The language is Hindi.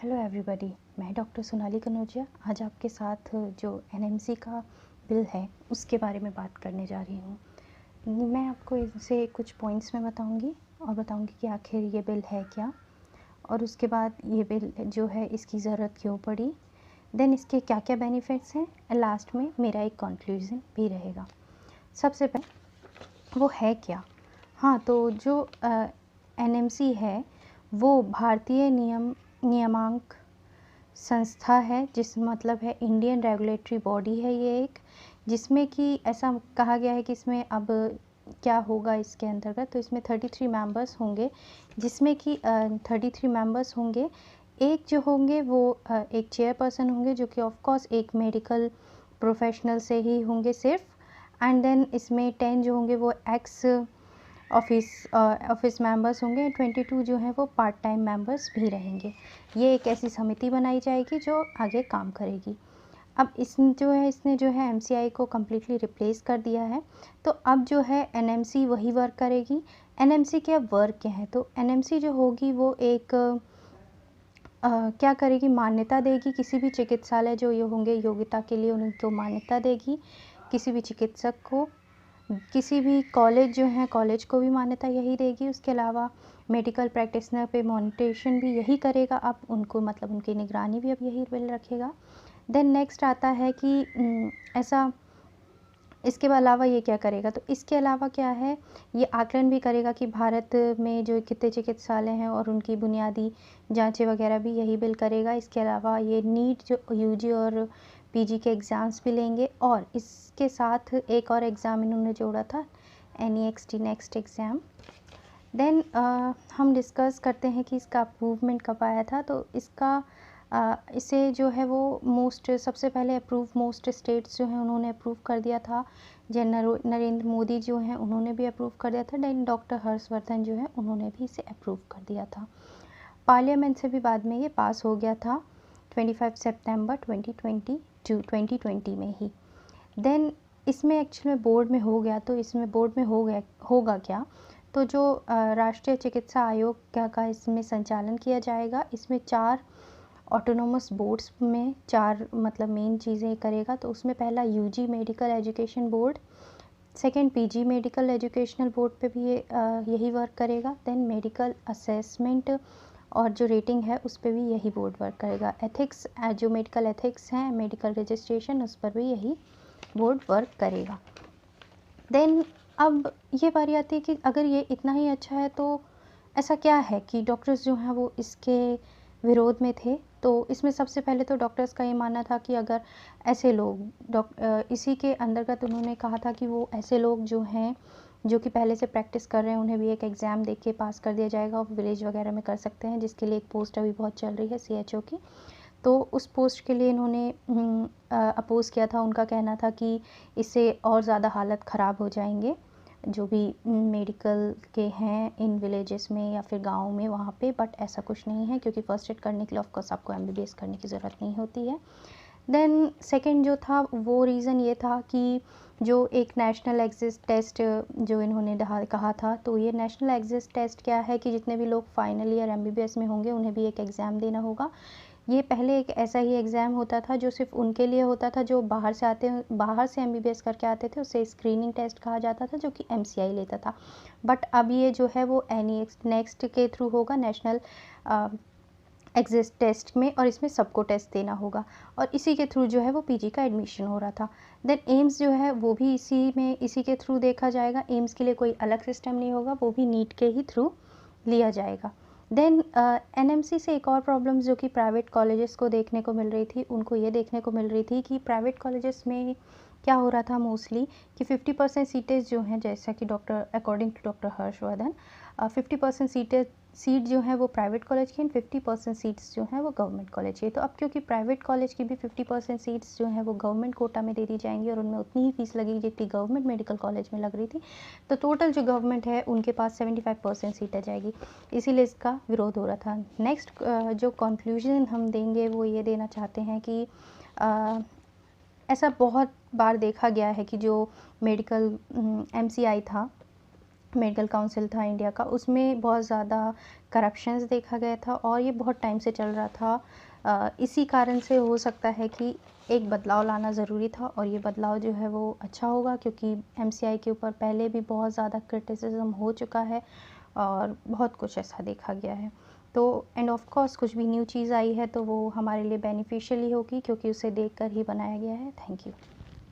हेलो एवरीबॉडी, मैं डॉक्टर सोनाली कनौजिया आज आपके साथ जो एनएमसी का बिल है उसके बारे में बात करने जा रही हूँ। मैं आपको इनसे कुछ पॉइंट्स में बताऊँगी और बताऊँगी कि आखिर ये बिल है क्या, और उसके बाद ये बिल जो है इसकी ज़रूरत क्यों पड़ी, देन इसके क्या क्या बेनिफिट्स हैं, लास्ट में मेरा एक कंक्लूजन भी रहेगा। सबसे पहले वो है क्या। हाँ, तो जो एनएमसी है वो भारतीय नियामक संस्था है, जिस मतलब है इंडियन रेगुलेटरी बॉडी है ये एक, जिसमें कि ऐसा कहा गया है कि इसमें अब क्या होगा इसके अंतर्गत। तो इसमें 33 मेंबर्स होंगे, जिसमें कि 33 मेंबर्स होंगे। एक जो होंगे वो एक चेयरपर्सन होंगे, जो कि ऑफ कोर्स एक मेडिकल प्रोफेशनल से ही होंगे सिर्फ। एंड देन इसमें 10 जो होंगे वो एक्स ऑफिस मेंबर्स होंगे। 22 जो हैं वो पार्ट टाइम मेंबर्स भी रहेंगे। ये एक ऐसी समिति बनाई जाएगी जो आगे काम करेगी। अब इसने जो है एमसीआई को कम्प्लीटली रिप्लेस कर दिया है। तो अब जो है एनएमसी वही वर्क करेगी। एनएमसी के अब वर्क क्या है, तो एनएमसी जो होगी वो एक क्या करेगी, मान्यता देगी किसी भी चिकित्सालय जो ये होंगे योग्यता के लिए उनको मान्यता देगी, किसी भी चिकित्सक को, किसी भी कॉलेज जो है कॉलेज को भी मान्यता यही देगी। उसके अलावा मेडिकल प्रैक्टिशनर पे मॉनिटरेशन भी यही करेगा, अब उनको मतलब उनकी निगरानी भी अब यही बिल रखेगा। देन नेक्स्ट आता है कि ऐसा इसके अलावा ये क्या करेगा, तो इसके अलावा क्या है, ये आकलन भी करेगा कि भारत में जो कितने चिकित्सालय हैं और उनकी बुनियादी जांचें वगैरह भी यही बिल करेगा। इसके अलावा ये नीट जो यूजी और पीजी के एग्ज़ाम्स भी लेंगे, और इसके साथ एक और एग्ज़ाम इन्होंने जोड़ा था, NEXT नेक्स्ट एग्ज़ाम। देन हम डिस्कस करते हैं कि इसका अप्रूवमेंट कब आया था। तो इसे जो है वो सबसे पहले मोस्ट स्टेट्स जो हैं उन्होंने अप्रूव कर दिया था। नरेंद्र मोदी जो हैं उन्होंने भी अप्रूव कर दिया था। देन डॉक्टर हर्षवर्धन जो है उन्होंने भी इसे अप्रूव कर दिया था। पार्लियामेंट से भी बाद में ये पास हो गया था 25 सितंबर 2020 में ही। देन इसमें एक्चुअल में बोर्ड में हो गया, तो इसमें बोर्ड में होगा क्या, तो जो राष्ट्रीय चिकित्सा आयोग का इसमें संचालन किया जाएगा। इसमें 4 ऑटोनोमस बोर्ड्स में 4 मतलब मेन चीज़ें करेगा। तो उसमें पहला UG medical education board, second PG medical educational board पे भी ये यही वर्क करेगा। देन मेडिकल असेसमेंट और जो रेटिंग है उस पर भी यही बोर्ड वर्क करेगा। एथिक्स, जो मेडिकल एथिक्स हैं, मेडिकल रजिस्ट्रेशन, उस पर भी यही बोर्ड वर्क करेगा। देन अब ये बारी आती है कि अगर ये इतना ही अच्छा है तो ऐसा क्या है कि डॉक्टर्स जो हैं वो इसके विरोध में थे। तो इसमें सबसे पहले तो डॉक्टर्स का ये मानना था कि अगर ऐसे लोग इसी के अंतर्गत उन्होंने कहा था कि वो ऐसे लोग जो हैं जो कि पहले से प्रैक्टिस कर रहे हैं उन्हें भी एक एग्ज़ाम दे के पास कर दिया जाएगा और विलेज वगैरह में कर सकते हैं, जिसके लिए एक पोस्ट अभी बहुत चल रही है CHO की। तो उस पोस्ट के लिए इन्होंने अपोज़ किया था। उनका कहना था कि इससे और ज़्यादा हालत ख़राब हो जाएंगे जो भी मेडिकल के हैं इन विलेजेस में या फिर गाँव में वहाँ पे, बट ऐसा कुछ नहीं है, क्योंकि फ़र्स्ट एड करने के लिए ऑफ कोर्स आपको MBBS करने की ज़रूरत नहीं होती है। देन सेकंड जो था वो रीज़न ये था कि जो एक नेशनल एग्जिट टेस्ट जो इन्होंने कहा था, तो ये नेशनल एग्जिट टेस्ट क्या है कि जितने भी लोग फाइनल ईयर MBBS में होंगे उन्हें भी एक एग्ज़ाम देना होगा। ये पहले एक ऐसा ही एग्ज़ाम होता था जो सिर्फ उनके लिए होता था जो बाहर से MBBS करके आते थे, उसे स्क्रीनिंग टेस्ट कहा जाता था, जो कि MCI लेता था। बट अब ये जो है वो नेक्स्ट के थ्रू होगा, नेशनल एग्जिट टेस्ट में, और इसमें सबको टेस्ट देना होगा, और इसी के थ्रू जो है वो PG का एडमिशन हो रहा था। देन एम्स जो है वो भी इसी के थ्रू देखा जाएगा। एम्स के लिए कोई अलग सिस्टम नहीं होगा, वो भी नीट के ही थ्रू लिया जाएगा। देन NMC से एक और प्रॉब्लम जो कि प्राइवेट कॉलेजेस को देखने को मिल रही थी, उनको ये देखने को मिल रही थी कि प्राइवेट कॉलेजेस में क्या हो रहा था मोस्टली कि 50% सीटें जो हैं, जैसा कि according to doctor Harshvardhan 50% seat जो है वो प्राइवेट कॉलेज की एंड 50% सीट्स जो हैं वो गवर्नमेंट कॉलेज की। तो अब क्योंकि प्राइवेट कॉलेज की भी 50% सीट्स जो हैं वो गवर्नमेंट कोटा में दे दी जाएंगी और उनमें उतनी ही फीस लगेगी जितनी गवर्नमेंट मेडिकल कॉलेज में लग रही थी, तो टोटल जो गवर्नमेंट है उनके पास 75% सीट आ जाएगी, इसीलिए इसका विरोध हो रहा था। नेक्स्ट जो कंक्लूजन हम देंगे वो ये देना चाहते हैं कि ऐसा बहुत बार देखा गया है कि जो मेडिकल MCI था मेडिकल काउंसिल था इंडिया का, उसमें बहुत ज़्यादा करप्शंस देखा गया था और ये बहुत टाइम से चल रहा था। इसी कारण से हो सकता है कि एक बदलाव लाना ज़रूरी था और ये बदलाव जो है वो अच्छा होगा, क्योंकि एमसीआई के ऊपर पहले भी बहुत ज़्यादा क्रिटिसिज्म हो चुका है और बहुत कुछ ऐसा देखा गया है। तो एंड ऑफ कोर्स कुछ भी न्यू चीज़ आई है तो वो हमारे लिए बेनिफिशियल ही होगी, क्योंकि उसे देखकर ही बनाया गया है। Thank you.